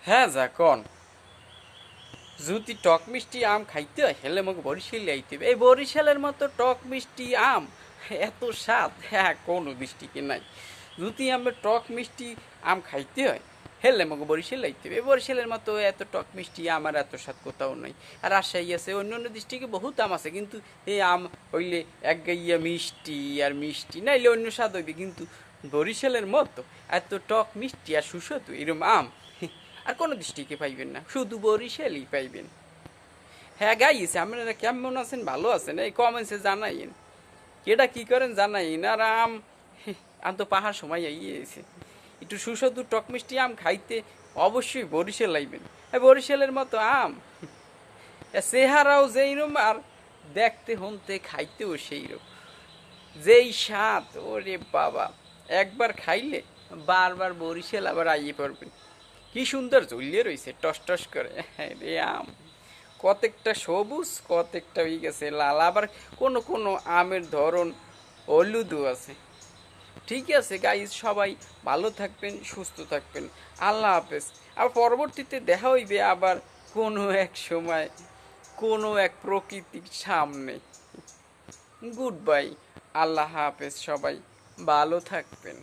হ্যাঁ যা কন যদি টক মিষ্টি আম খাইতে হয় হেলে আমাকে বরিশালে আইতে হবে। এই বরিশালের মতো টক মিষ্টি আম এত স্বাদ হ্যাঁ কোনো ডিস্ট্রিক্টে নাই। যদি আমি টক মিষ্টি আম খাইতে হয় হেলে আমাকে বরিশালে আইতে হবে। এই বরিশালের মতো এত টক মিষ্টি আম আর এত স্বাদ কোথাও নাই। আর রাজশাহী আছে, অন্য অন্য ডিস্ট্রিক্টে বহুত আম আছে, কিন্তু এই আম হইলে এক গাইয়া মিষ্টি আর মিষ্টি নাইলে অন্য স্বাদ হইবে, কিন্তু বরিশালের মতো এত টক মিষ্টি আর সুস্বাদু এরম আম আর কোনো ডিস্ট্রিক্টে পাইবেন না, শুধু বরিশালেই পাইবেন। হ্যাঁ গাইছে, আপনারা কেমন আছেন? ভালো আছেন? এই কমেন্টসে জানাইন, কেটা কি করেন জানাইন। আর আম আম তো পাহাড় সময় আইয়েছে, একটু সুস্বাদু টক মিষ্টি আম খাইতে অবশ্যই বরিশাল আইবেন। বরিশালের মতো আম চেহারাও যেইরম আর দেখতে হনতে খাইতেও সেইরকম, যেই স্বাদ ওরে বাবা, একবার খাইলে বারবার বরিশাল আবার আইয়ে পড়বেন। কি সুন্দর ঝুলিয়ে রয়েছে টস টস করে রে আম, কতেকটা সবুজ কতেকটা হয়ে গেছে লাল, আবার কোনো কোনো আমের ধরন হলুদও আছে। ঠিক আছে গাইজ, সবাই ভালো থাকবেন, সুস্থ থাকবেন, আল্লাহ হাফেজ। আর পরবর্তীতে দেখা হইবে আবার কোনো এক সময় কোনো এক প্রকৃতির সামনে। গুড বাই, আল্লাহ হাফেজ, সবাই ভালো থাকবেন।